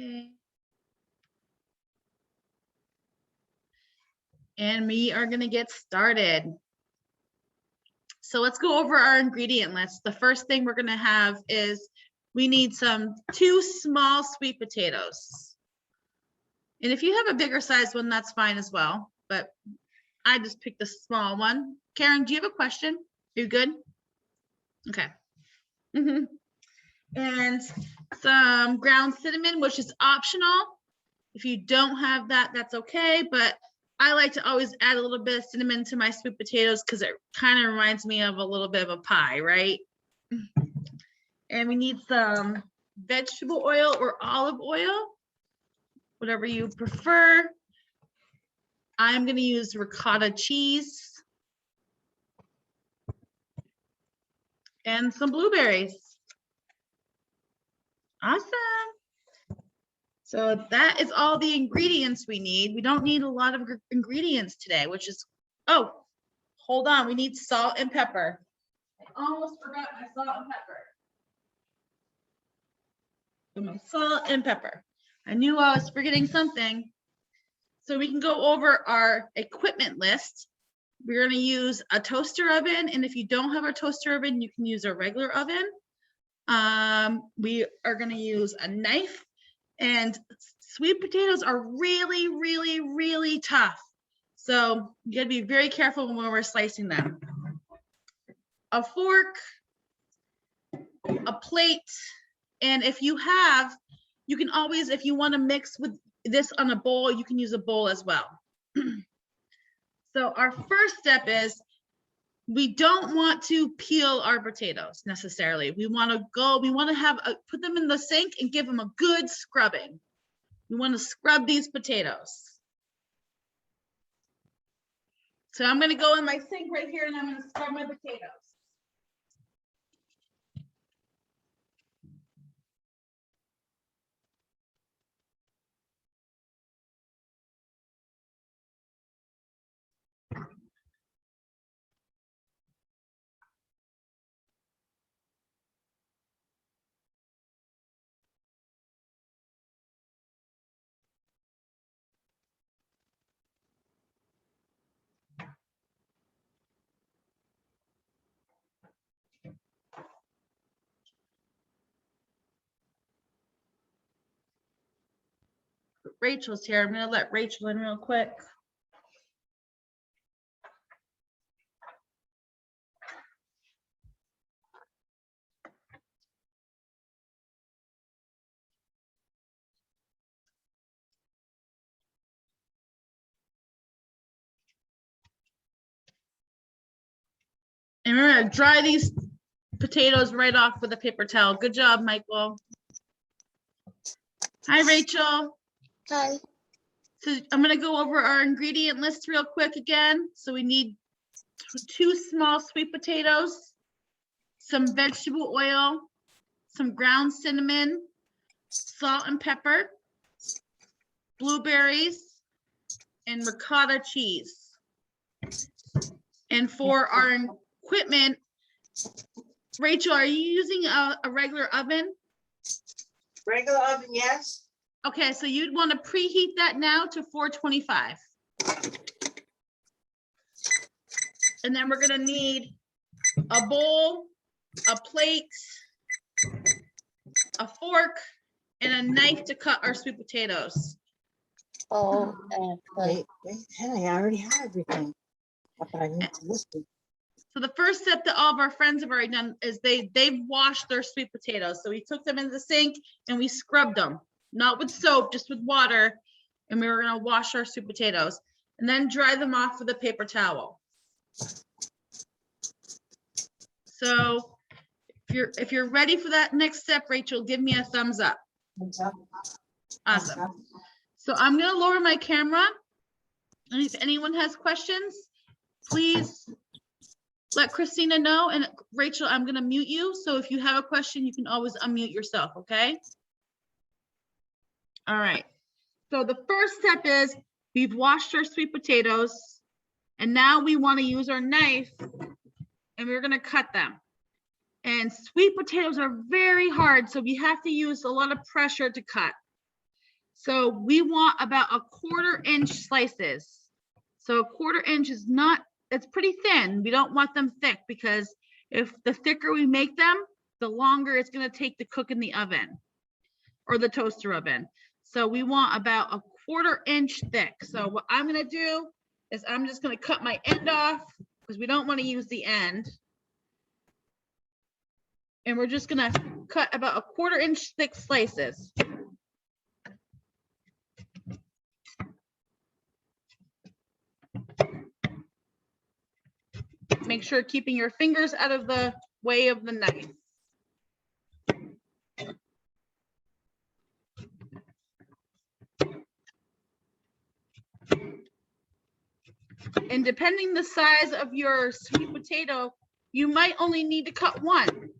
Okay. And we are going to get started. So let's go over our ingredient list. The first thing we're going to have is we need 2 small sweet potatoes. And if you have a bigger size one, that's fine as well. But I just picked the small one. Karen, do you have a question? You good? Okay. And some ground cinnamon, which is optional. If you don't have that, that's okay. But I like to always add a little bit of cinnamon to my sweet potatoes because it kind of reminds me of a little bit of a pie, right? And we need some vegetable oil or olive oil, whatever you prefer. I'm going to use ricotta cheese and some blueberries. Awesome. So that is all the ingredients we need. We don't need a lot of ingredients today, which is, oh, hold on. We need salt and pepper. I almost forgot my salt and pepper. So my salt and pepper. I knew I was forgetting something. So we can go over our equipment list. We're going to use a toaster oven. And if you don't have a toaster oven, you can use a regular oven. We are going to use a knife. And sweet potatoes are really, really, really tough. So you got to be very careful when we're slicing them. A fork, a plate, and if you have, you can always, if you want to mix with this on a bowl, you can use a bowl as well. So our first step is we don't want to peel our potatoes necessarily. We want to have put them in the sink and give them a good scrubbing. We want to scrub these potatoes. So I'm going to go in my sink right here and I'm going to scrub my potatoes. Rachel's here. I'm going to let Rachel in real quick. And we're going to dry these potatoes right off with a paper towel. Good job, Michael. Hi, Rachel. Hi. So I'm going to go over our ingredient list real quick again. So we need 2 small sweet potatoes, some vegetable oil, some ground cinnamon, salt and pepper, blueberries, and ricotta cheese. And for our equipment, Rachel, are you using a regular oven? Regular oven, yes. Okay, so you'd want to preheat that now to 425. And then we're going to need a bowl, a plate, a fork, and a knife to cut our sweet potatoes. Oh, Wait, hey, I already have everything. But I need to listen. So the first step that all of our friends have already done is they've washed their sweet potatoes. So we took them into the sink and we scrubbed them, not with soap, just with water. And we were going to wash our sweet potatoes and then dry them off with a paper towel. So if you're ready for that next step, Rachel, give me a thumbs up. Awesome. So I'm going to lower my camera. And if anyone has questions, please let Christina know. And Rachel, I'm going to mute you. So if you have a question, you can always unmute yourself, okay? All right. So the first step is we've washed our sweet potatoes. And now we want to use our knife and we're going to cut them. And sweet potatoes are very hard, so we have to use a lot of pressure to cut. So we want about a 1/4 inch slices. So a 1/4 inch is not, it's pretty thin. We don't want them thick because if the thicker we make them, the longer it's going to take to cook in the oven or the toaster oven. So we want about a 1/4 inch thick. So what I'm going to do is I'm just going to cut my end off because we don't want to use the end. And we're just going to cut about a 1/4 inch thick slices. Make sure keeping your fingers out of the way of the knife. And depending the size of your sweet potato, you might only need to cut one,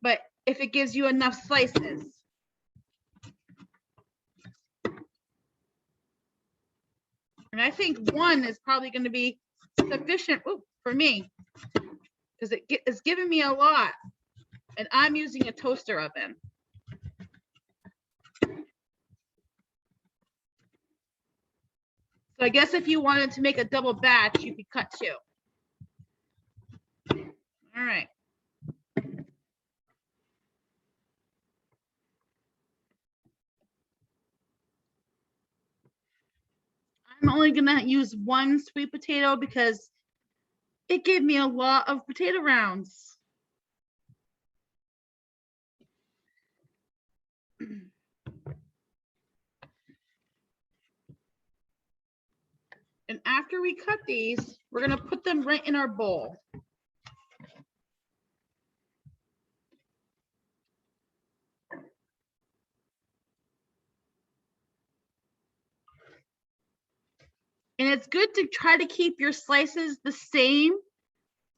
but if it gives you enough slices. And I think one is probably going to be sufficient for me because it's giving me a lot and I'm using a toaster oven. So I guess if you wanted to make a double batch, you could cut 2. All right. I'm only gonna use one sweet potato because it gave me a lot of potato rounds. And after we cut these, we're gonna put them right in our bowl. And it's good to try to keep your slices the same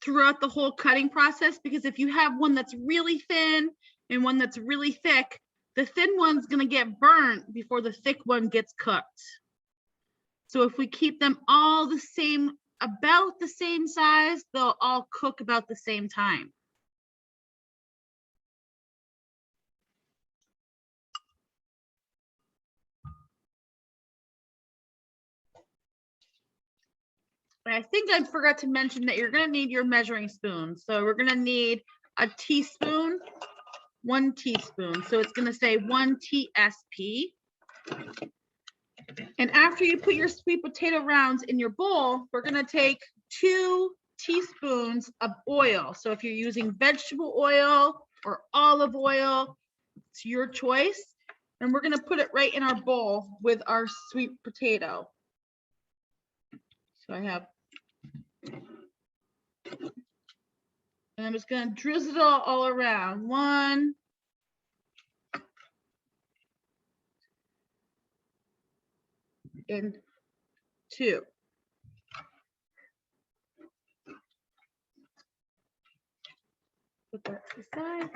throughout the whole cutting process, because if you have one that's really thin and one that's really thick, the thin one's gonna get burnt before the thick one gets cooked. So if we keep them all the same, about the same size, they'll all cook about the same time. I think I forgot to mention that you're gonna need your measuring spoon. So we're gonna need a teaspoon, 1 teaspoon. So it's gonna say 1 TSP. And after you put your sweet potato rounds in your bowl, we're gonna take 2 teaspoons of oil. So if you're using vegetable oil or olive oil, it's your choice. And we're gonna put it right in our bowl with our sweet potato. So I have, and I'm just gonna drizzle it all around. 1, 2. Put that to the side.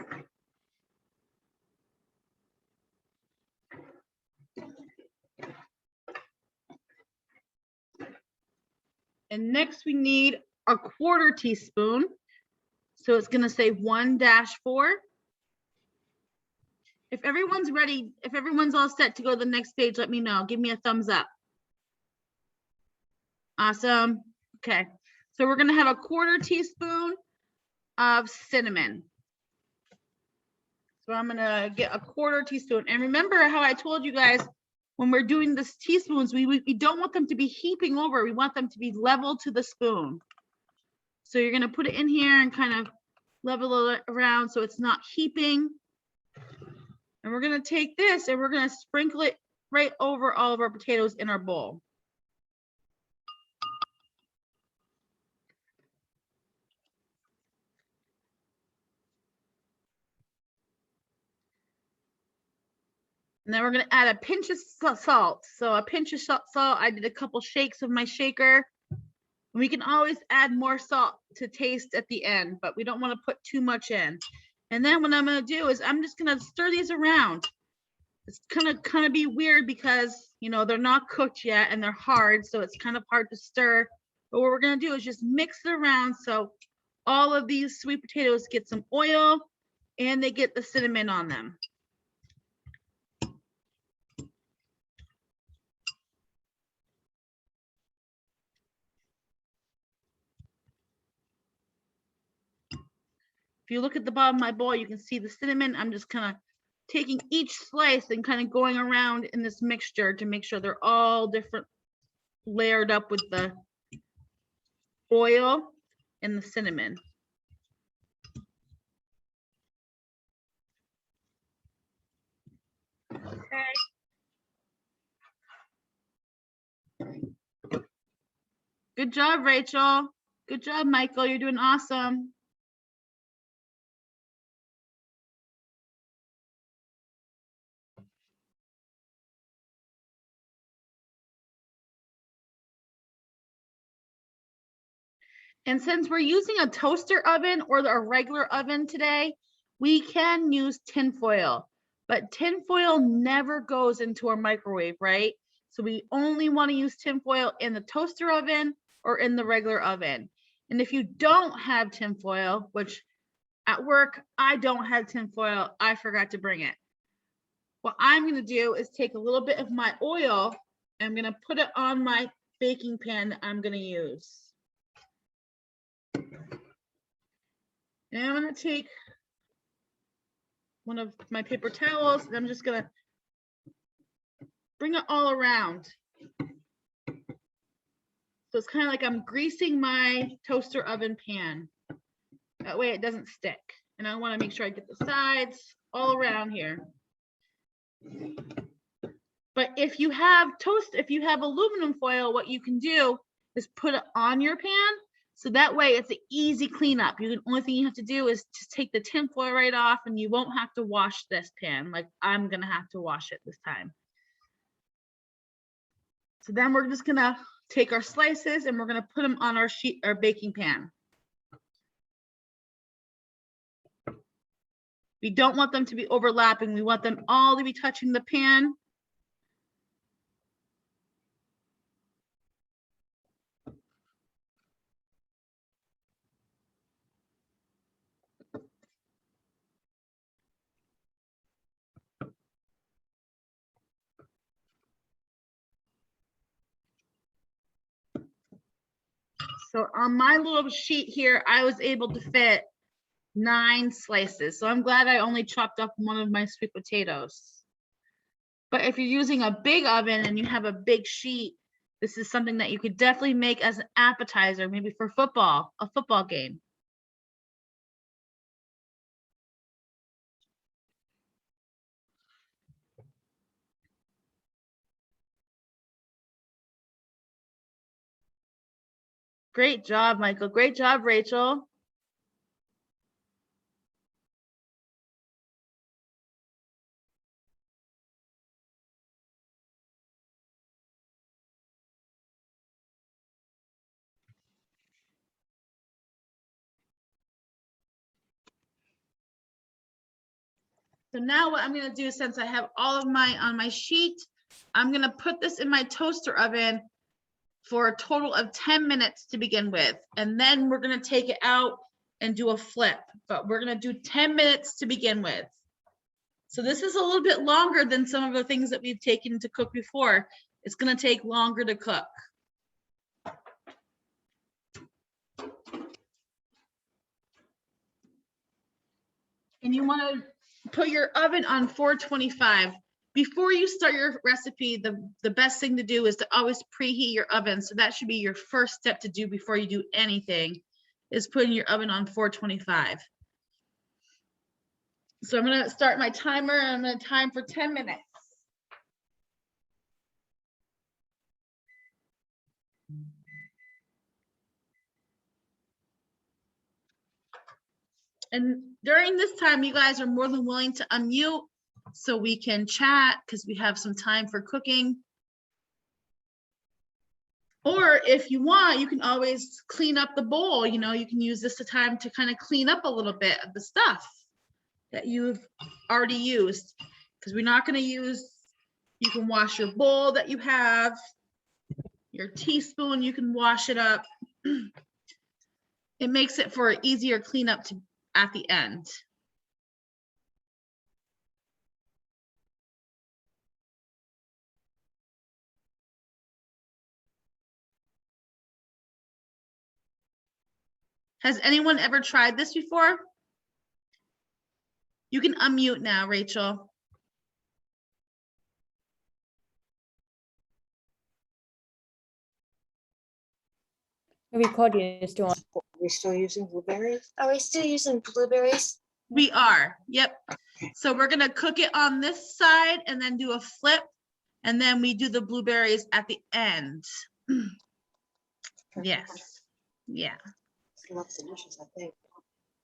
And next we need a 1/4 teaspoon. So it's gonna say 1-4. If everyone's ready, if everyone's all set to go to the next stage, let me know. Give me a thumbs up. Awesome. Okay. So we're gonna have a 1/4 teaspoon of cinnamon. So I'm gonna get a 1/4 teaspoon. And remember how I told you guys, when we're doing this teaspoons, we don't want them to be heaping over. We want them to be level to the spoon. So you're gonna put it in here and kind of level it around so it's not heaping. And we're gonna take this and we're gonna sprinkle it right over all of our potatoes in our bowl. And then we're gonna add a pinch of salt. So a pinch of salt, I did a couple shakes of my shaker. We can always add more salt to taste at the end, but we don't wanna put too much in. And then what I'm gonna do is I'm just gonna stir these around. It's gonna be weird because, you know, they're not cooked yet and they're hard, so it's kind of hard to stir. But what we're gonna do is just mix it around so all of these sweet potatoes get some oil and they get the cinnamon on them. If you look at the bottom of my bowl, you can see the cinnamon. I'm just kind of taking each slice and kind of going around in this mixture to make sure they're all different, layered up with the oil and the cinnamon. Okay. Good job, Rachel. Good job, Michael. You're doing awesome. And since we're using a toaster oven or a regular oven today, we can use tin foil, but tin foil never goes into our microwave, right? So we only want to use tin foil in the toaster oven or in the regular oven. And if you don't have tin foil, which at work, I don't have tin foil, I forgot to bring it. What I'm going to do is take a little bit of my oil, and I'm going to put it on my baking pan that I'm going to use. And I'm going to take one of my paper towels, and I'm just going to bring it all around. So it's kind of like I'm greasing my toaster oven pan. That way it doesn't stick. And I want to make sure I get the sides all around here. But if you have aluminum foil, what you can do is put it on your pan. So that way it's an easy cleanup. The only thing you have to do is just take the tin foil right off, and you won't have to wash this pan like I'm going to have to wash it this time. So then we're just going to take our slices and we're going to put them on our baking pan. We don't want them to be overlapping. We want them all to be touching the pan. So on my little sheet here, I was able to fit 9 slices. So I'm glad I only chopped up one of my sweet potatoes. But if you're using a big oven and you have a big sheet, this is something that you could definitely make as an appetizer, maybe for a football game. Great job, Michael. Great job, Rachel. So now what I'm going to do, since I have all of my on my sheet, I'm going to put this in my toaster oven for a total of 10 minutes to begin with. And then we're going to take it out and do a flip, but we're going to do 10 minutes to begin with. So this is a little bit longer than some of the things that we've taken to cook before. It's going to take longer to cook. And you want to put your oven on 425. Before you start your recipe, the best thing to do is to always preheat your oven. So that should be your first step to do before you do anything, is putting your oven on 425. So I'm going to start my timer, and I'm going to time for 10 minutes. And during this time, you guys are more than willing to unmute so we can chat, because we have some time for cooking. Or if you want, you can always clean up the bowl. You know, you can use this time to kind of clean up a little bit of the stuff that you've already used, because we're not going to use, you can wash your bowl that you have, your teaspoon, you can wash it up. It makes it for an easier cleanup at the end. Has anyone ever tried this before? You can unmute now, Rachel. Recording is still on. Are we still using blueberries? Are we still using blueberries? We are, yep. So we're gonna cook it on this side and then do a flip. And then we do the blueberries at the end. Yes, yeah. Lots of dishes, I think.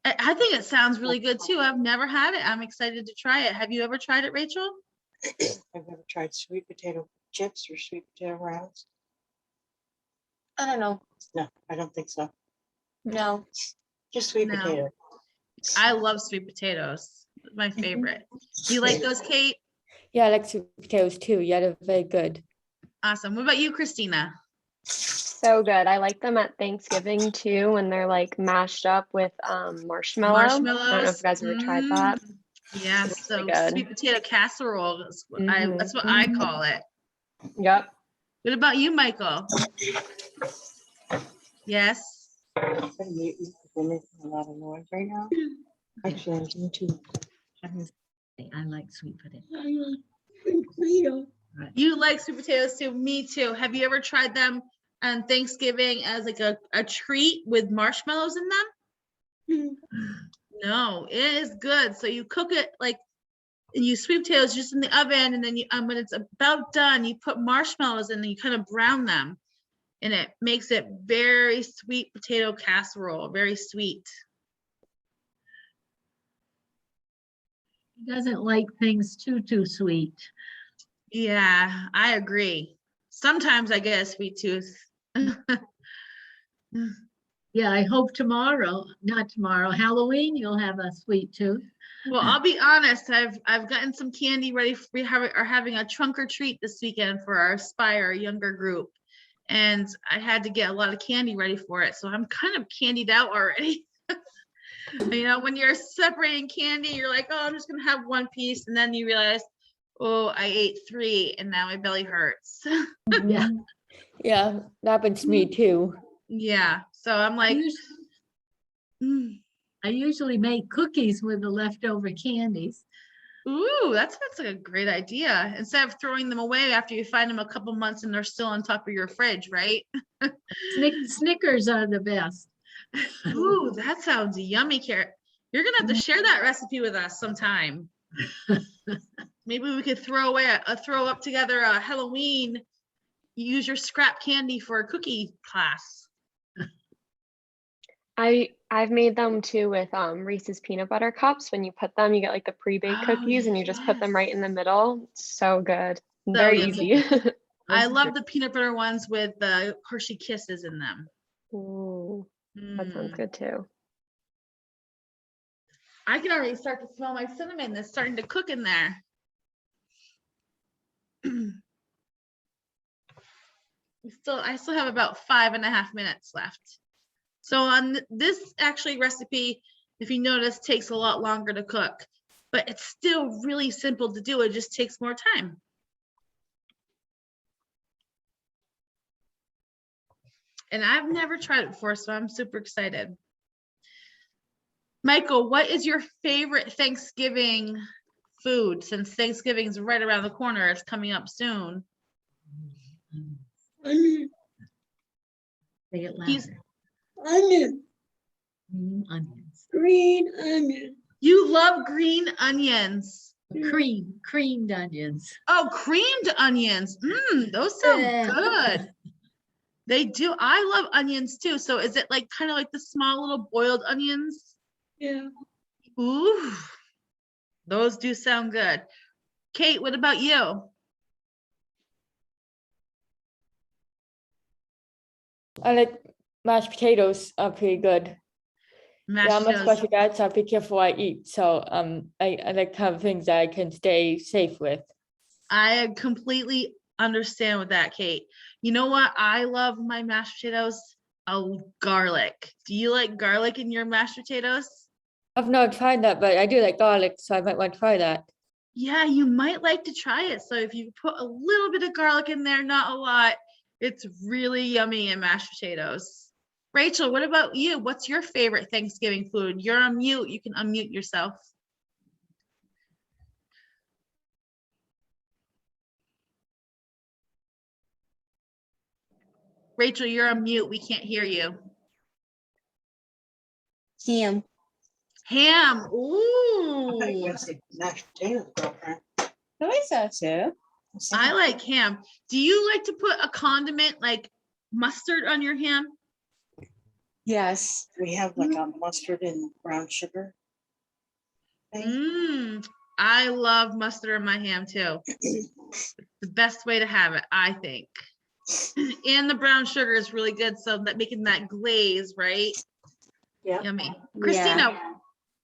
I think it sounds really good too. I've never had it. I'm excited to try it. Have you ever tried it, Rachel? I've never tried sweet potato chips or sweet potato rounds. I don't know. No, I don't think so. No. Just sweet No. potato. I love sweet potatoes. My favorite. You like those, Kate? Yeah, I like sweet potatoes too. Yeah, they're very good. Awesome. What about you, Christina? So good. I like them at Thanksgiving too when they're like mashed up with marshmallow. I don't know if you guys ever tried that. Yes, It's so really good. sweet potato casserole is what Mhm. that's what I call it. Yep. What about you, Michael? Yes. I'm muting because we're making a lot of noise right now. Actually, I'm doing too. I like sweet potato. You like sweet potatoes too? Me too. Have you ever tried them on Thanksgiving as like a treat with marshmallows in them? No, it is good. So you cook it like, and you sweet potatoes just in the oven, and then you when it's about done, you put marshmallows in and you kind of brown them, and it makes it very sweet potato casserole, very sweet. He doesn't like things too sweet. Yeah, I agree. Sometimes I get a sweet tooth. Yeah, I hope not tomorrow, Halloween, you'll have a sweet tooth. Well, I'll be honest, I've gotten some candy ready. We are having a trunk or treat this weekend for our Aspire younger group. And I had to get a lot of candy ready for it. So I'm kind of candied out already. You know, when you're separating candy, you're like, oh, I'm just gonna have one piece. And then you realize, oh, I ate 3 and now my belly hurts. Yeah. Yeah, that happens to me too. Yeah. So I'm I like, us- I usually make cookies with the leftover candies. ooh, that's a great idea. Instead of throwing them away after you find them a couple months and they're still on top of your fridge, right? Snickers are the best. Ooh, that sounds yummy, Carrot. You're gonna have to share that recipe with us sometime. Maybe we could throw up together a Halloween. Use your scrap candy for a cookie class. I've made them too with Reese's peanut butter cups. When you put them, you get like the pre-baked Oh, cookies and you just put them right in the middle. So good. So Very yummy. easy. I love the peanut butter ones with the Hershey Kisses in them. Ooh, that sounds Mm. good too. I can already start to smell my cinnamon that's starting to cook in there. I still have about 5.5 minutes left. So on this actually recipe, if you notice, takes a lot longer to cook, but it's still really simple to do. It just takes more time. And I've never tried it before, so I'm super excited. Michael, what is your favorite Thanksgiving food? Since Thanksgiving's right around the corner, it's coming up soon. Say it He's- louder. Onion. Green onions. Green onion. You love green onions. Creamed onions. Oh, creamed onions. Those sound Yeah. good. They do. I love onions too. So is it like kind of like the small little boiled onions? Yeah. Ooh, those do sound good. Kate, what about you? I like mashed potatoes are pretty good. Mashed Yeah, I'm potatoes. especially that, so I be careful what I eat. So I like to have things that I can stay safe with. I completely understand with that, Kate. You know what? I love my mashed potatoes. Oh, garlic. Do you like garlic in your mashed potatoes? I've not tried that, but I do like garlic, so I might want to try that. Yeah, you might like to try it. So if you put a little bit of garlic in there, not a lot, it's really yummy in mashed potatoes. Rachel, what about you? What's your favorite Thanksgiving food? You're on mute. You can unmute yourself. Rachel, you're on mute. We can't hear you. Ham. Ham. I thought you Ooh. were gonna say mashed potatoes, girlfriend. I thought so. I like ham. Do you like to put a condiment like mustard on your ham? Yes. We have like a mustard and brown sugar thing. I love mustard on my ham too. The best way to have it, I think. And the brown sugar is really good, so that making that glaze, right? Yeah. Yummy. Christina,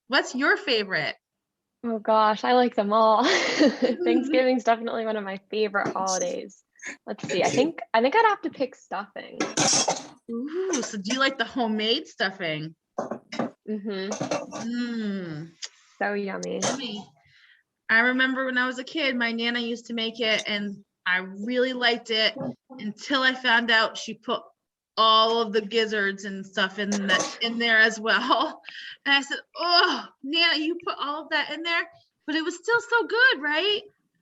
what's your favorite? Oh gosh, I like them all. Thanksgiving's definitely one of my favorite holidays. Let's see. I think I'd have to pick stuffing. Ooh, so do you like the homemade stuffing? So yummy. Yummy. I remember when I was a kid, my Nana used to make it and I really liked it until I found out she put all of the gizzards and stuff in there as well. And I said, oh, Nana, you put all of that in there, but it was still so good, right?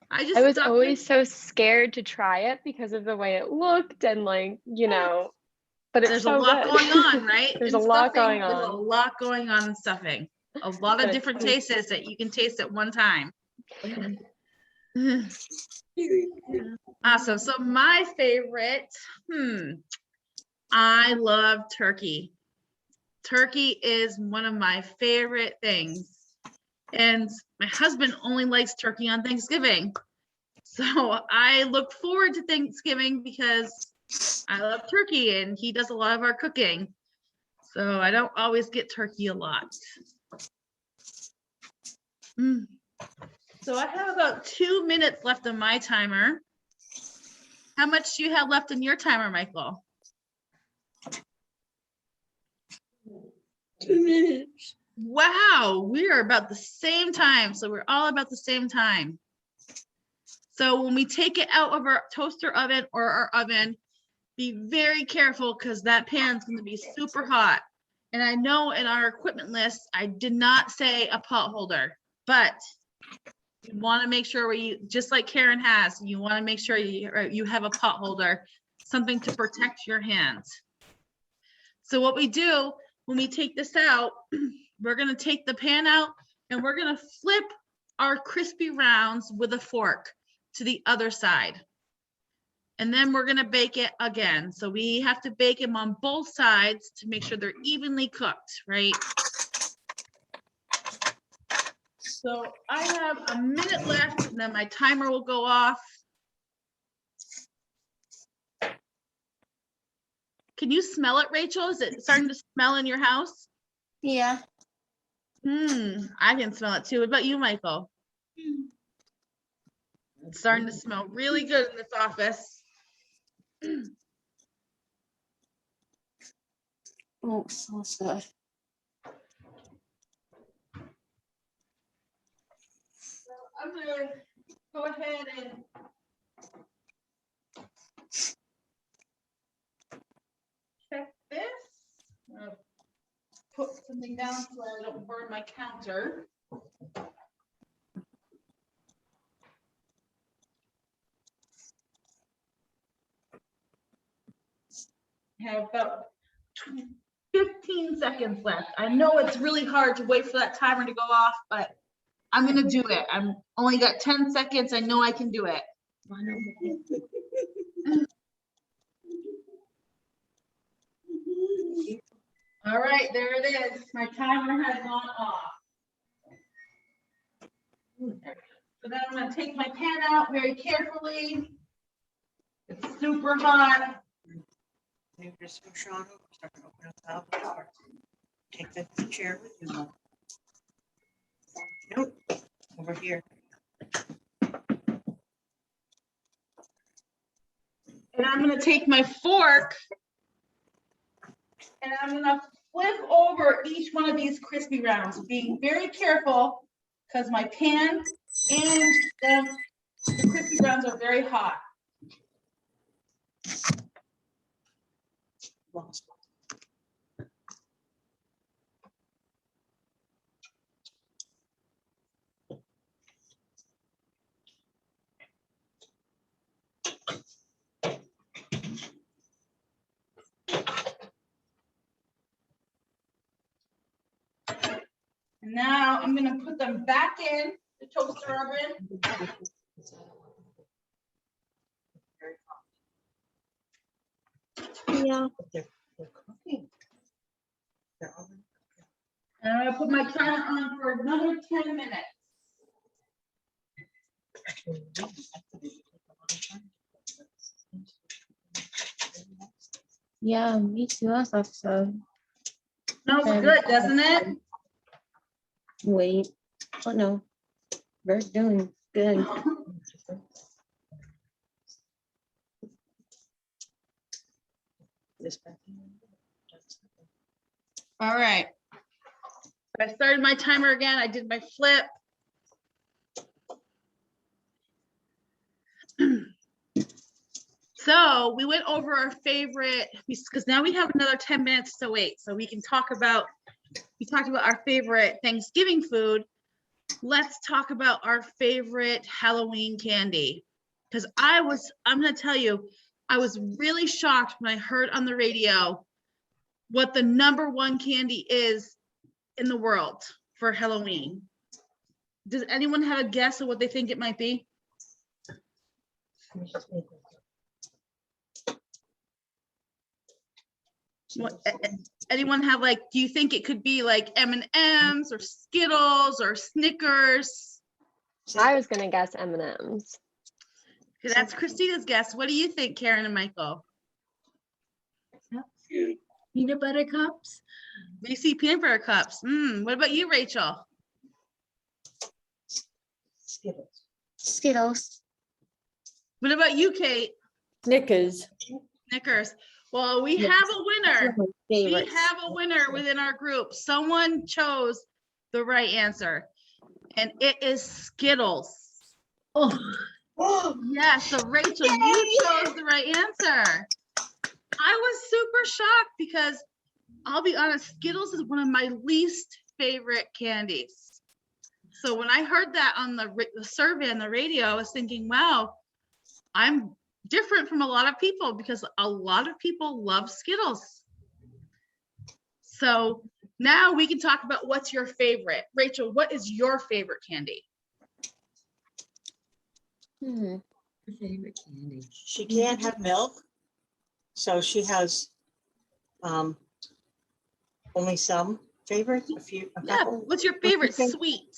I was stopped always so scared to try it because of the way it looked and like, but it's there's so a lot good. going on, right? There's In a lot stuffing, going There's a on. lot going on in stuffing. A lot But of it's different tasty. tastes that you can taste at one time. Awesome. So my favorite, I love turkey. Turkey is one of my favorite things. And my husband only likes turkey on Thanksgiving. So I look forward to Thanksgiving because I love turkey and he does a lot of our cooking. So I don't always get turkey a lot. So I have about 2 minutes left on my timer. How much do you have left in your timer, Michael? 2 minutes. Wow, we are about the same time. So we're all about the same time. So when we take it out of our toaster oven or our oven, be very careful because that pan's going to be super hot. And I know in our equipment list, I did not say a pot holder, but you want to make sure just like Karen has, you want to make sure you have a pot holder, something to protect your hands. So what we do when we take this out, we're going to take the pan out and we're going to flip our crispy rounds with a fork to the other side. And then we're going to bake it again. So we have to bake them on both sides to make sure they're evenly cooked, right? So I have a minute left and then my timer will go off. Can you smell it, Rachel? Is it starting to smell in your house? Yeah. I can smell it too. What about you, Michael? It's starting to smell really good in this office. Oh, smells good. I'm gonna go ahead and check this. I'm gonna put something down so I don't burn my counter. I have about 15 seconds left. I know it's really hard to wait for that timer to go off, but I'm gonna do it. I'm only got 10 seconds. I know I can do it. All right, there it is. My timer has gone off. So then I'm gonna take my pan out very carefully. It's super hot. Maybe just go Sean over, so I can open up the other door. Take the chair with you. Nope, over here. And I'm gonna take my fork and I'm gonna flip over each one of these crispy rounds, being very careful because my pan and the crispy rounds are very hot. Lost. I'm gonna put them back in the toaster oven. Yeah. They're cooking. They're already And I'm gonna put my timer on for another 10 minutes. Yeah, me too. I thought so. Smells Okay. good, doesn't it? Wait. Oh no. We're doing good. This back in. All right. I started my timer again. I did my flip. So we went over our favorite, because now we have another 10 minutes to wait. So we can talk about, we talked about our favorite Thanksgiving food. Let's talk about our favorite Halloween candy. Because I'm going to tell you, I was really shocked when I heard on the radio what the #1 candy is in the world for Halloween. Does anyone have a guess of what they think it might be? Anyone have like, do you think it could be like M&Ms or Skittles or Snickers? I was gonna guess M&Ms. Okay, that's Christina's guess. What do you think, Karen and Michael? Peanut butter cups? We see peanut butter cups. What about you, Rachel? Skittles. Skittles. What about you, Kate? Snickers. Snickers. Well, we Yes. have a winner. We Favorites. have a winner within our group. Someone chose the right answer, and it is Skittles. Oh, Yes, so Rachel, you chose the right answer. I was super shocked because I'll be honest, Skittles is one of my least favorite candies. So when I heard that on the survey on the radio, I was thinking, wow, I'm different from a lot of people because a lot of people love Skittles. So now we can talk about what's your favorite. Rachel, what is your favorite candy? favorite candy. She can't have milk, so she has only some favorites, a Yeah, couple. what's your favorite sweet?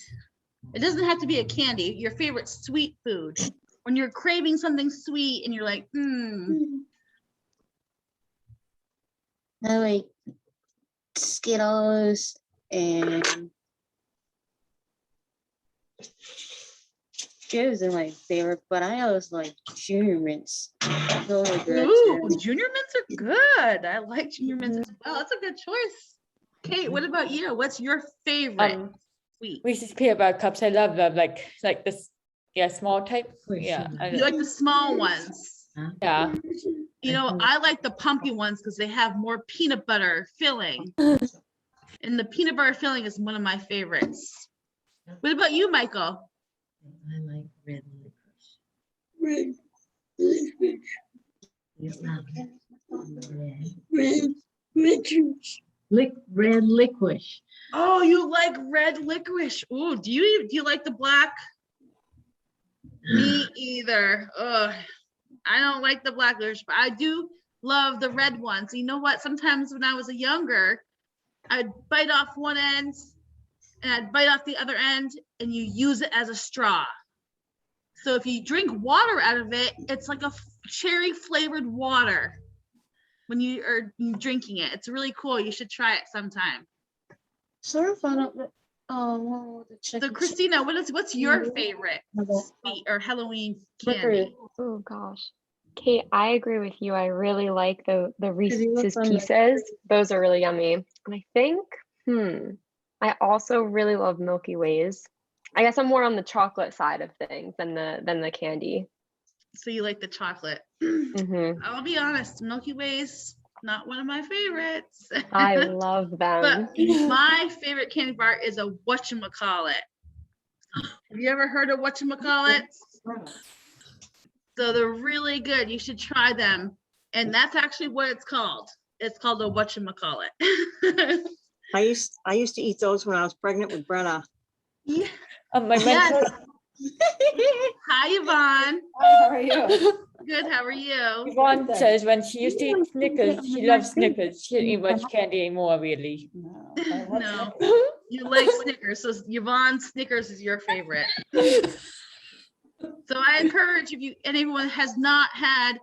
It doesn't have to be a candy, your favorite sweet food. When you're craving something sweet and you're like, I like Skittles and Skittles are my favorite, but I always like Junior Mints. Those are good ooh, too. Junior Mints are good. I like Junior Mints as well. That's a good choice. Kate, what about you? What's your favorite sweet? Reese's peanut butter cups. I love them. Like this, yeah, small type. Yeah, You like the small ones. yeah. You know, I like the pumpy ones because they have more peanut butter filling. And the peanut butter filling is one of my favorites. What about you, Michael? I like red licorice. Red Red licorice. Oh, you like red licorice. Ooh, do you like the black? Me either. Ugh, I don't like the black licorice, but I do love the red ones. You know what? Sometimes when I was younger, I'd bite off one end and I'd bite off the other end and you use it as a straw. So if you drink water out of it, it's like a cherry flavored water when you are drinking it. It's really cool. You should try it sometime. Sort of found out that the So chicken Christina, what's your favorite sweet or Halloween candy? Oh gosh. Kate, I agree with you. I really like the you Reese's look on the- Pieces. Those are really yummy. And I think, I also really love Milky Ways. I guess I'm more on the chocolate side of things than the candy. So you like the chocolate. Hmm I'll be honest, Milky Ways, not one of my favorites. I love them. But my favorite candy bar is a whatchamacallit. Have you ever heard of whatchamacallits? So they're really good. You should try them. And that's actually what it's called. It's called a whatchamacallit. I used to eat those when I was pregnant with Brenna. Yeah. My Yes. mentor, Hi, Yvonne. How are you? Good. How are you? Yvonne says when she used to eat Snickers, she loves Snickers. She didn't eat much candy anymore, really. No. No, you like Snickers, so Yvonne, Snickers is your favorite. So I encourage if anyone has not had,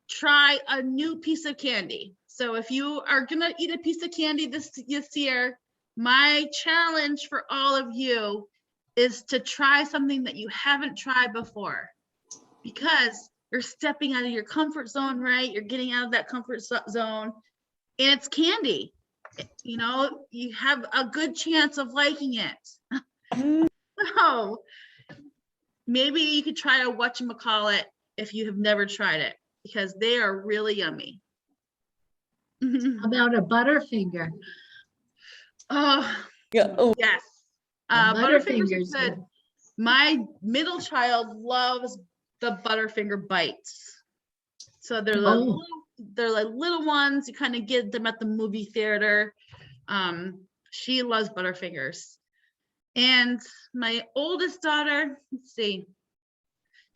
try a new piece of candy. So if you are gonna eat a piece of candy this year, my challenge for all of you is to try something that you haven't tried before, because you're stepping out of your comfort zone, right? You're getting out of that comfort zone, and it's candy. You know, you have a good chance of liking it. So maybe you could try a whatchamacallit if you have never tried it, because they are really yummy. How about a Butterfinger? Oh, Yeah. Oh, yes. A Butterfingers are Butterfinger's good. good. My middle child loves the Butterfinger bites. So Oh. they're like little ones. You kind of get them at the movie theater. She loves Butterfingers. And my oldest daughter, let's see,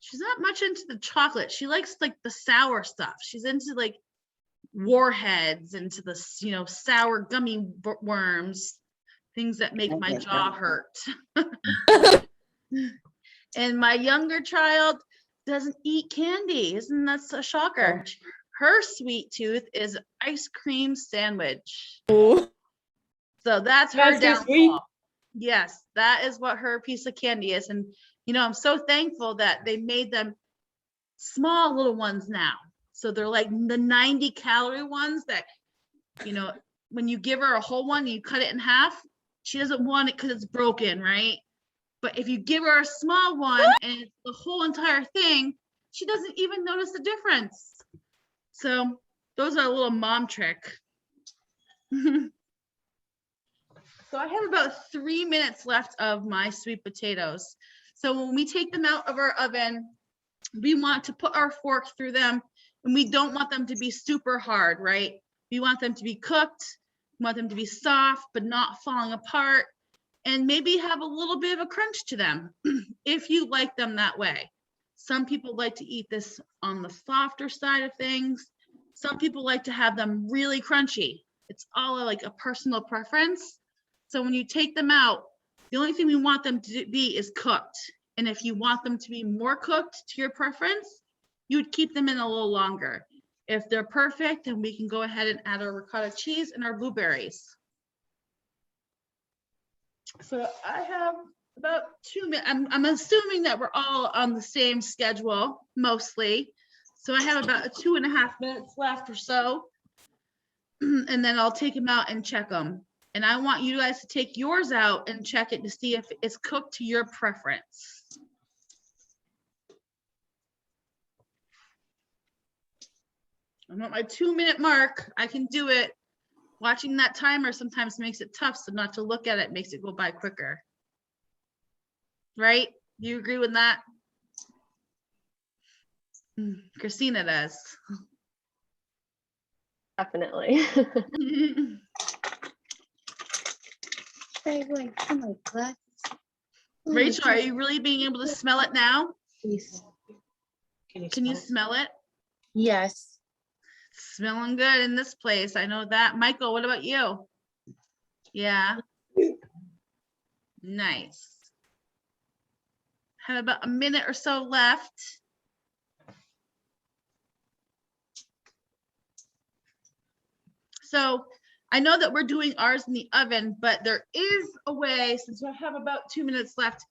she's not much into the chocolate. She likes like the sour stuff. She's into like warheads, into the sour gummy worms, things that make my jaw hurt. And my younger child doesn't eat candy. Isn't that a shocker? Her sweet tooth is ice cream sandwich. oh. So that's her That's so sweet. downfall. Yes, that is what her piece of candy is. And, I'm so thankful that they made them small little ones now. So they're like the 90-calorie ones that, when you give her a whole one, you cut it in half, she doesn't want it because it's broken, right? But if you give her a small one and it's the whole entire thing, she doesn't even notice the difference. So those are a little mom trick. So I have about 3 minutes left of my sweet potatoes. So when we take them out of our oven, we want to put our fork through them, and we don't want them to be super hard, right? We want them to be cooked. We want them to be soft, but not falling apart, and maybe have a little bit of a crunch to them if you like them that way. Some people like to eat this on the softer side of things. Some people like to have them really crunchy. It's all like a personal preference. So when you take them out, the only thing we want them to be is cooked. And if you want them to be more cooked to your preference, you would keep them in a little longer. If they're perfect, then we can go ahead and add our ricotta cheese and our blueberries. So I have about 2 minutes. I'm assuming that we're all on the same schedule, mostly. So I have about 2.5 minutes left or so. And then I'll take them out and check them. And I want you guys to take yours out and check it to see if it's cooked to your preference. I'm at my 2-minute mark. I can do it. Watching that timer sometimes makes it tough, so not to look at it makes it go by quicker. Right? You agree with that? Christina does. Definitely. Wait, oh my God. Rachel, are you really being able to smell it now? Can you smell it? Yes. Smelling good in this place. I know that. Michael, what about you? Yeah. Nice. Have about a minute or so left. So I know that we're doing ours in the oven, but there is a way, since I have about 2 minutes left,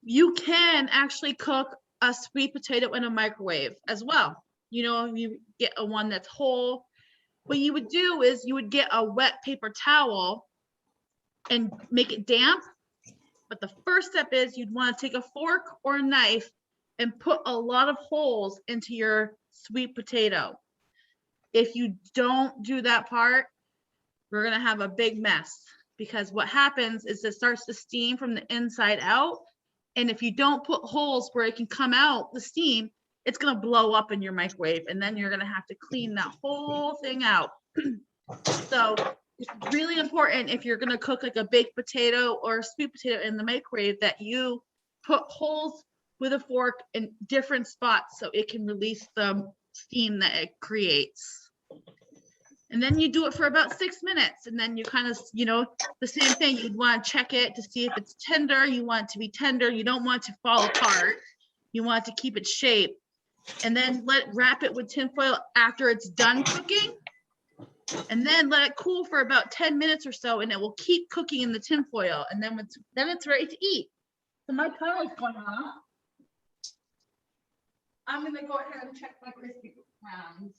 you can actually cook a sweet potato in a microwave as well. You get a one that's whole. What you would do is you would get a wet paper towel and make it damp. But the first step is you'd want to take a fork or a knife and put a lot of holes into your sweet potato. If you don't do that part, we're going to have a big mess, because what happens is it starts to steam from the inside out. And if you don't put holes where it can come out, the steam, it's going to blow up in your microwave. And then you're going to have to clean that whole thing out. So It's really important if you're gonna cook like a baked potato or a sweet potato in the microwave that you put holes with a fork in different spots so it can release the steam that it creates. And then you do it for about 6 minutes, and then you kind of, you know, the same thing. You'd want to check it to see if it's tender. You want it to be tender. You don't want it to fall apart. You want to keep its shape. And then wrap it with tin foil after it's done cooking. And then let it cool for about 10 minutes or so, and it will keep cooking in the tin foil. And then it's ready to eat. So my timer's going off. I'm gonna go ahead and check my crispy rounds.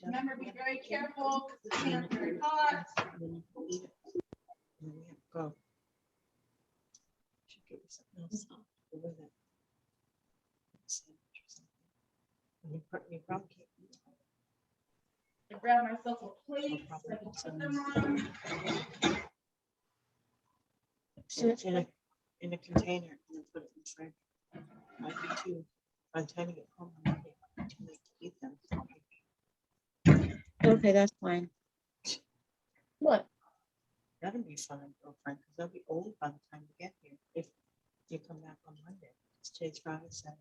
Remember, be very careful because the pan's very hot. We have to go. Should give you something else. Go with it. Sandwich or something. You probably can't eat it. I grab myself a plate so I can put them on. So it's in a container and then put it in the fridge. Might be too, by the time you get home, it might be too late to eat them. Okay, that's fine. What? That'll be fun, girlfriend, because they'll be old by the time you get here, if you come back on Monday. It's today's Friday, Saturday.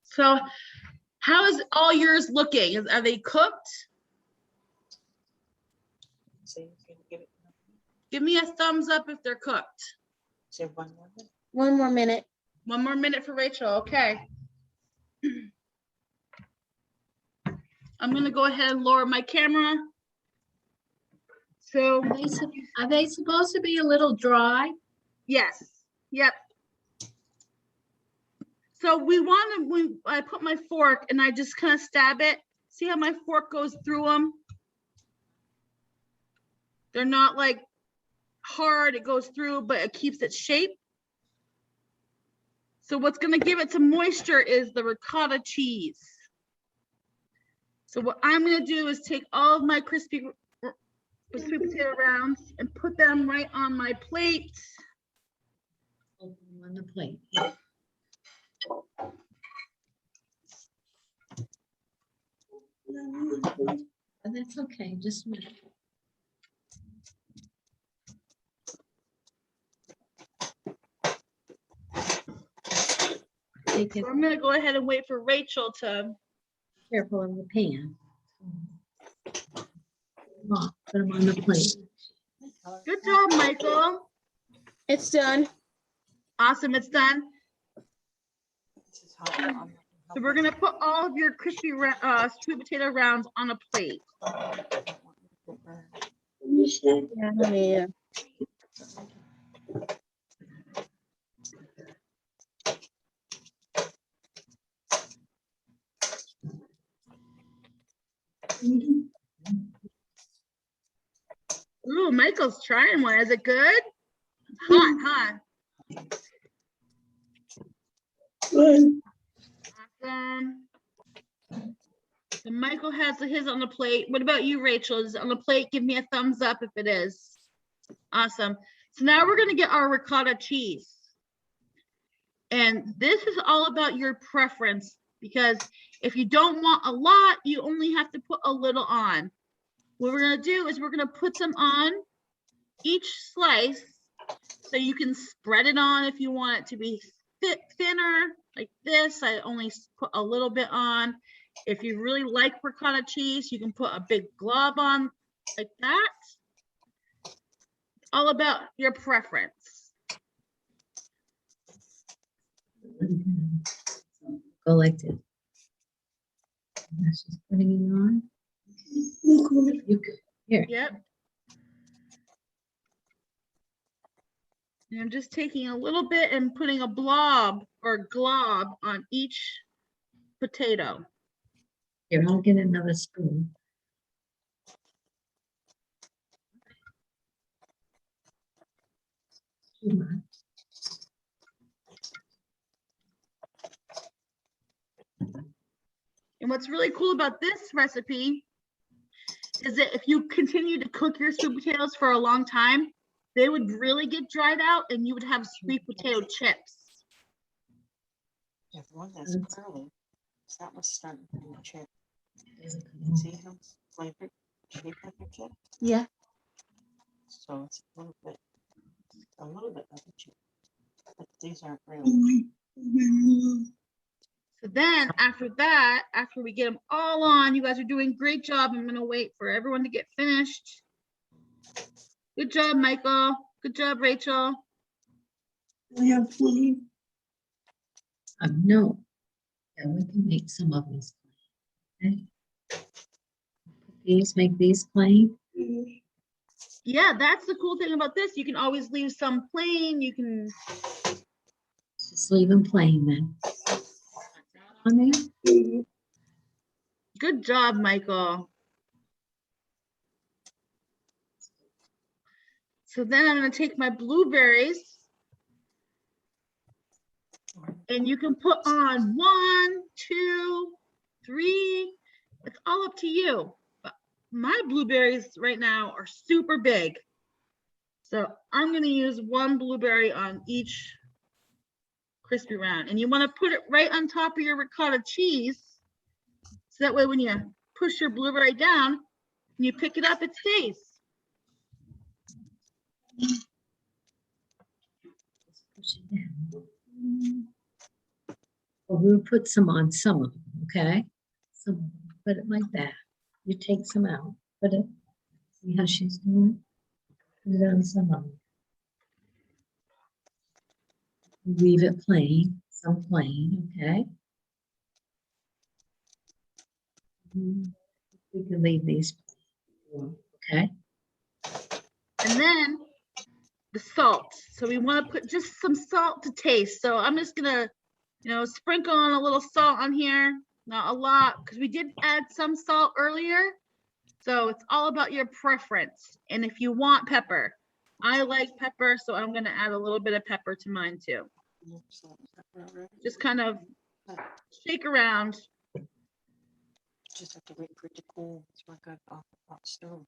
So how is all yours looking? Are they cooked? So you can give it, Give me a thumbs up if they're cooked. say one more minute. 1 more minute. 1 more minute for Rachel, okay. I'm gonna go ahead and lower my camera. So, Are they supposed to be a little dry? yes, yep. So we want to, when I put my fork and I just kind of stab it, see how my fork goes through them? They're not like hard, it goes through, but it keeps its shape. So what's gonna give it some moisture is the ricotta cheese. So what I'm gonna do is take all of my crispy sweet potato rounds and put them right on my plate. Open them on the plate. Oh, that's okay, just a minute. Take it So I'm gonna go ahead and wait for Rachel to, careful in the pan. Come on, put them on the plate. good job, Michael. It's done. Awesome, it's done. This is hot. So we're gonna put all of your crispy sweet potato rounds on a plate. Yeah. Ooh, Michael's trying one. Is it good? Hot, huh? Awesome. So Michael has his on the plate. What about you, Rachel? Is it on the plate? Give me a thumbs up if it is. Awesome. So now we're gonna get our ricotta cheese. And this is all about your preference, because if you don't want a lot, you only have to put a little on. What we're gonna do is we're gonna put some on each slice, so you can spread it on if you want it to be thinner, like this. I only put a little bit on. If you really like ricotta cheese, you can put a big glob on like that. All about your preference. Go like this. That's just putting it on. You could, here. Yep. And I'm just taking a little bit and putting a blob or glob on each potato. Here, I'll get another spoon. Too much. And what's really cool about this recipe is that if you continue to cook your sweet potatoes for a long time, they would really get dried out and you would have sweet potato chips. Yeah, the one that's curly. So that was starting from the chip. Doesn't come You off. see how it's flavored, shaped like a chip? Yeah. So it's a little bit of a chip. But these aren't really. So then after that, after we get them all on, you guys are doing a great job. I'm gonna wait for everyone to get finished. Good job, Michael. Good job, Rachel. No. Yeah, we can make some of these. Okay. These, make these plain. Yeah, that's the cool thing about this. You can always leave some plain. You can, Just leave them plain then. On there. good job, Michael. So then I'm gonna take my blueberries and you can put on 1, 2, 3. It's all up to you. But my blueberries right now are super big. So I'm gonna use 1 blueberry on each crispy round. And you wanna put it right on top of your ricotta cheese. So that way when you push your blueberry down and you pick it up, it stays. Just push it down. Well, we'll put some on some of them, okay? Some, put it like that. You take some out, put it, see how she's doing? Put it on some of them. Leave it plain, some plain, okay? We can leave these, plain, okay? And then the salt. So we want to put just some salt to taste. So I'm just gonna, sprinkle on a little salt on here. Not a lot, because we did add some salt earlier. So it's all about your preference. And if you want pepper, I like pepper, so I'm gonna add a little bit of pepper to mine too. Just kind of shake around. Just have to wait for it to cool. It's like a hot stove.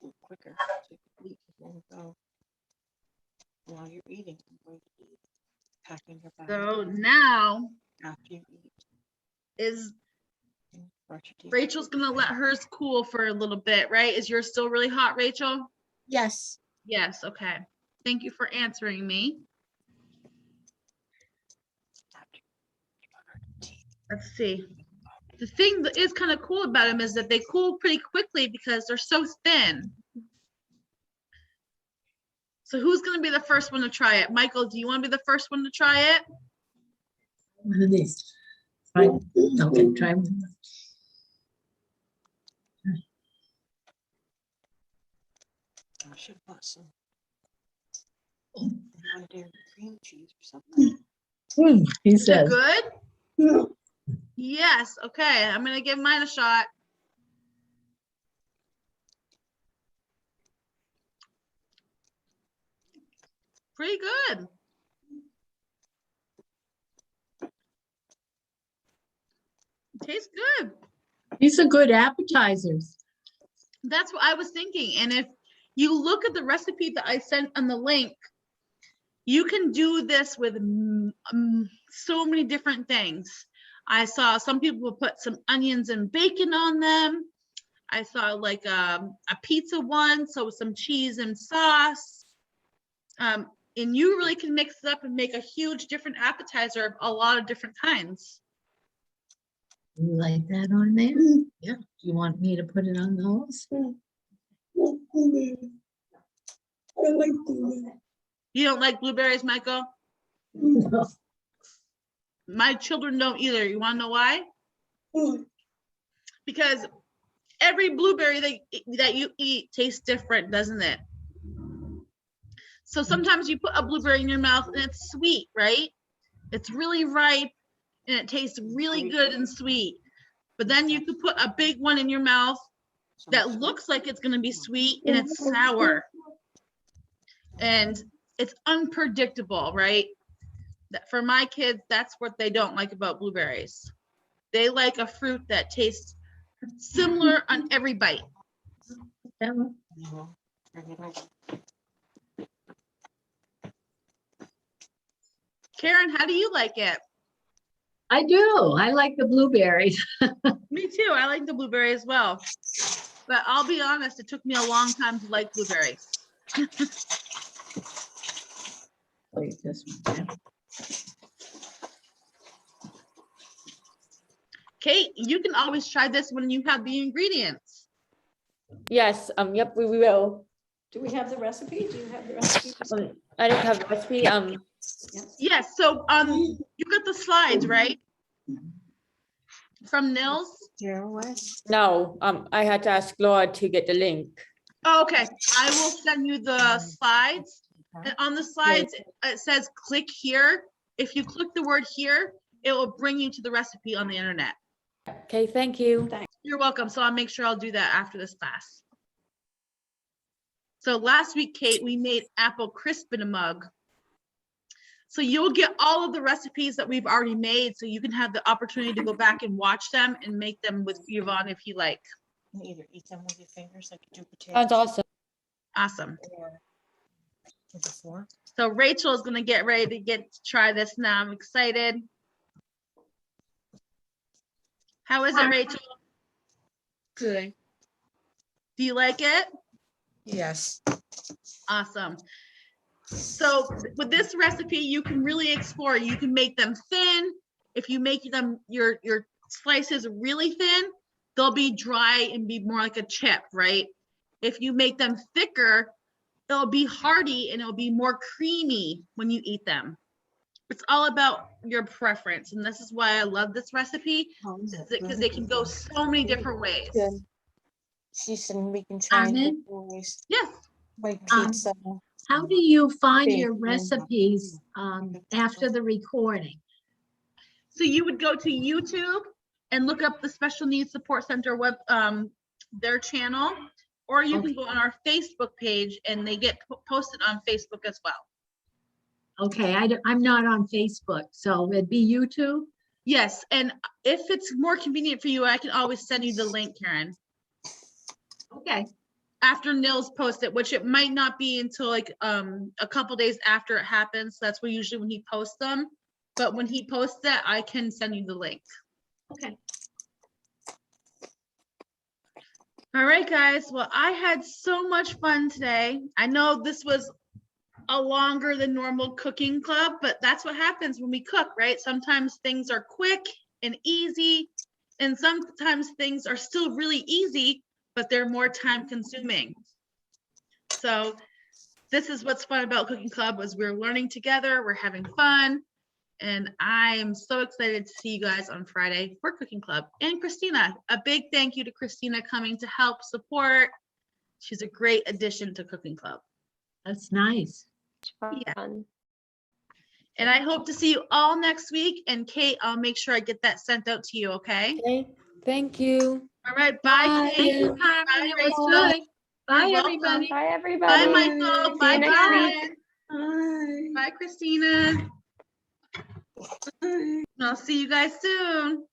Cool quicker. So you can eat before we go. While you're eating, I'm going to eat. Packing your bag So now after you eat. is Brush your teeth. Rachel's gonna let hers cool for a little bit, right? Is yours still really hot, Rachel? Yes. Yes, okay. Thank you for answering me. After you brush your teeth. Let's see. The thing that is kind of cool about them is that they cool pretty quickly because they're so thin. So who's gonna be the first one to try it? Michael, do you want to be the first one to try it? One of these. Try, okay, try one. I should have bought some Oh. dairy cream cheese or something. He Is it says, good? Yes, okay. I'm gonna give mine a shot. Pretty good. Tastes good. these are good appetizers. That's what I was thinking. And if you look at the recipe that I sent on the link, you can do this with so many different things. I saw some people put some onions and bacon on them. I saw like a pizza one, so some cheese and sauce. And you really can mix it up and make a huge different appetizer of a lot of different kinds. You like that on there? Yeah. Do you want me to put it on those? You don't like blueberries, Michael? No. My children don't either. You want to know why? Because every blueberry that you eat tastes different, doesn't it? So sometimes you put a blueberry in your mouth and it's sweet, right? It's really ripe and it tastes really good and sweet. But then you could put a big one in your mouth that looks like it's going to be sweet and it's sour. And it's unpredictable, right? That for my kids, that's what they don't like about blueberries. They like a fruit that tastes similar on every bite. That one? No, bring it over. Karen, how do you like it? I do. I like the blueberries. Me too. I like the blueberry as well. But I'll be honest, it took me a long time to like blueberries. Wait, this one. Kate, you can always try this when you have the ingredients. Yes, yep, we will. Do we have the recipe? Do you have the recipe? I don't have a recipe, Yes, so you got the slides, right? From Nils? no, I had to ask Laura to get the link. Oh, okay, I will send you the slides. And on the slides, it says click here. If you click the word here, it will bring you to the recipe on the internet. Okay, thank you. You're welcome. So I'll make sure I'll do that after this class. So last week, Kate, we made apple crisp in a mug. So you'll get all of the recipes that we've already made, so you can have the opportunity to go back and watch them and make them with Yvonne if you like. You either eat them with your fingers like you do potatoes. That's awesome. Awesome. Or with a fork. So Rachel is gonna get ready to try this now. I'm excited. How is it, Rachel? Good. Do you like it? Yes. Awesome. So with this recipe, you can really explore. You can make them thin. If you make them your slices really thin, they'll be dry and be more like a chip, right? If you make them thicker, they'll be hearty and it'll be more creamy when you eat them. It's all about your preference, and this is why I love this recipe, because they can go so many different ways. Good. She said we can try Carmen? different ways, Yes. like Um, pizza. How do you find Big your one. recipes after the recording? So you would go to YouTube and look up the Special Needs Support Center web, their channel, or you can go on our Facebook page and they get posted on Facebook as well. Okay, I'm not on Facebook, so it'd be YouTube? Yes, and if it's more convenient for you, I can always send you the link, Karen, Okay, after Nils posts it, which it might not be until like a couple days after it happens. That's usually when he posts them. But when he posts that, I can send you the link. okay. All right, guys. Well, I had so much fun today. I know this was a longer than normal cooking club, but that's what happens when we cook, right? Sometimes things are quick and easy, and sometimes things are still really easy, but they're more time consuming. So this is what's fun about Cooking Club, is we're learning together, we're having fun, and I'm so excited to see you guys on Friday for Cooking Club. And Christina, a big thank you to Christina coming to help support. She's a great addition to Cooking Club. That's nice. Yeah. Fun. And I hope to see you all next week. And Kate, I'll make sure I get that sent out to you, okay? Okay, thank you. All right, bye, Bye. Kate. Thank you, Carmen. Bye, It was Rachel. good. Bye, You're welcome. everybody. Bye, Bye, everybody. Michael. See Bye, you next Brian. Hi. Bye, Christina. I'll see you guys soon.